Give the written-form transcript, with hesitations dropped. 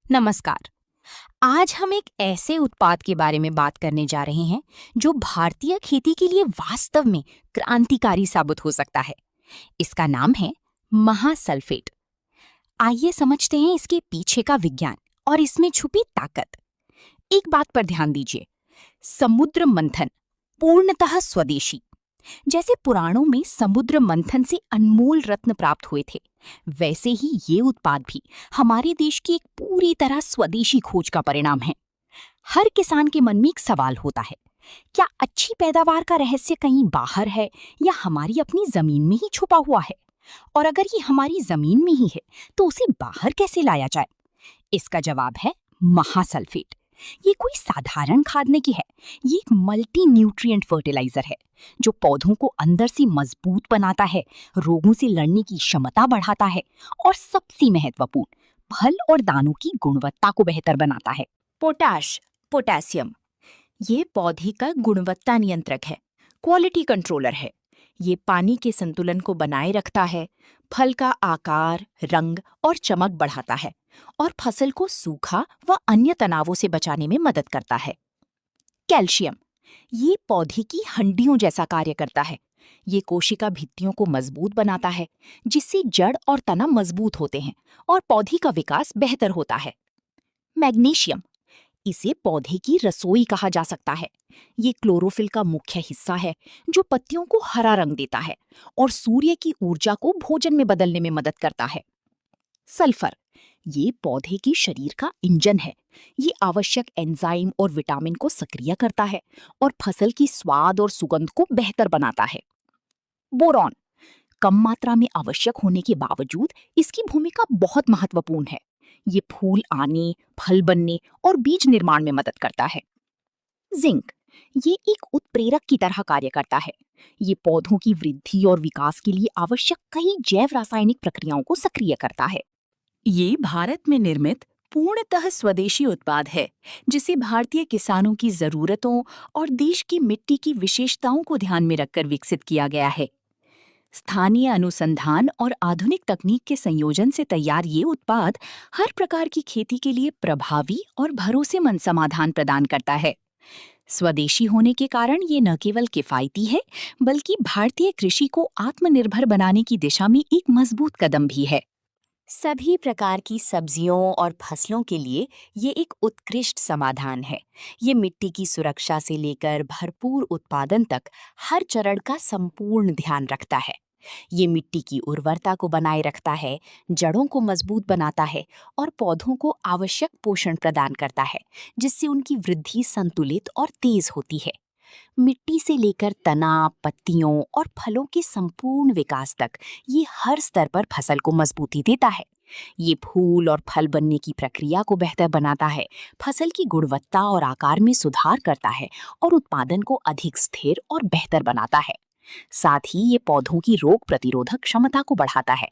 नमस्कार। आज हम एक ऐसे उत्पाद के बारे में बात करने जा रहे हैं जो भारतीय खेती के लिए वास्तव में क्रांतिकारी साबित हो सकता है। इसका नाम है महासल्फेट। आइए समझते हैं इसके पीछे का विज्ञान और इसमें छुपी ताकत। एक बात पर ध्यान दीजिए, समुद्र मंथन पूर्णतः स्वदेशी। जैसे पुराणों में समुद्र मंथन से अनमोल रत्न प्राप्त हुए थे, वैसे ही ये उत्पाद भी हमारे देश की एक पूरी तरह स्वदेशी खोज का परिणाम है। हर किसान के मन में एक सवाल होता है, क्या अच्छी पैदावार का रहस्य कहीं बाहर है या हमारी अपनी जमीन में ही छुपा हुआ है? और अगर ये हमारी जमीन में ही है, तो उसे बाहर कैसे लाया जाए? इसका जवाब है महासल्फेट। ये कोई साधारण खाद नहीं है, ये एक मल्टी न्यूट्रिएंट फर्टिलाइजर है जो पौधों को अंदर से मजबूत बनाता है, रोगों से लड़ने की क्षमता बढ़ाता है और सबसे महत्वपूर्ण, फल और दानों की गुणवत्ता को बेहतर बनाता है। पोटेशियम, ये पौधे का गुणवत्ता नियंत्रक है, क्वालिटी कंट्रोलर है। ये पानी के संतुलन को बनाए रखता है, फल का आकार, रंग और चमक बढ़ाता है और फसल को सूखा व अन्य तनावों से बचाने में मदद करता है। कैल्शियम, ये पौधे की हड्डियों जैसा कार्य करता है। ये कोशिका भित्तियों को मजबूत बनाता है, जिससे जड़ और तना मजबूत होते हैं और पौधे का विकास बेहतर होता है। मैग्नीशियम, इसे पौधे की रसोई कहा जा सकता है। ये क्लोरोफिल का मुख्य हिस्सा है जो पत्तियों को हरा रंग देता है और सूर्य की ऊर्जा को भोजन में बदलने में मदद करता है। सल्फर, ये पौधे की शरीर का इंजन है। ये आवश्यक एंजाइम और विटामिन को सक्रिय करता है और फसल की स्वाद और सुगंध को बेहतर बनाता है। बोरॉन, कम मात्रा में आवश्यक होने के बावजूद इसकी भूमिका बहुत महत्वपूर्ण है। ये फूल आने, फल बनने और बीज निर्माण में मदद करता है। जिंक, ये एक उत्प्रेरक की तरह कार्य करता है। ये पौधों की वृद्धि और विकास के लिए आवश्यक कई जैव रासायनिक प्रक्रियाओं को सक्रिय करता है। ये भारत में निर्मित पूर्णतः स्वदेशी उत्पाद है, जिसे भारतीय किसानों की जरूरतों और देश की मिट्टी की विशेषताओं को ध्यान में रखकर विकसित किया गया है। स्थानीय अनुसंधान और आधुनिक तकनीक के संयोजन से तैयार ये उत्पाद हर प्रकार की खेती के लिए प्रभावी और भरोसेमंद समाधान प्रदान करता है। स्वदेशी होने के कारण ये न केवल किफायती है, बल्कि भारतीय कृषि को आत्मनिर्भर बनाने की दिशा में एक मजबूत कदम भी है। सभी प्रकार की सब्जियों और फसलों के लिए ये एक उत्कृष्ट समाधान है। ये मिट्टी की सुरक्षा से लेकर भरपूर उत्पादन तक हर चरण का संपूर्ण ध्यान रखता है। ये मिट्टी की उर्वरता को बनाए रखता है, जड़ों को मजबूत बनाता है और पौधों को आवश्यक पोषण प्रदान करता है, जिससे उनकी वृद्धि संतुलित और तेज होती है। मिट्टी से लेकर तना, पत्तियों और फलों के संपूर्ण विकास तक ये हर स्तर पर फसल को मजबूती देता है। ये फूल और फल बनने की प्रक्रिया को बेहतर बनाता है, फसल की गुणवत्ता और आकार में सुधार करता है और उत्पादन को अधिक स्थिर और बेहतर बनाता है। साथ ही ये पौधों की रोग प्रतिरोधक क्षमता को बढ़ाता है,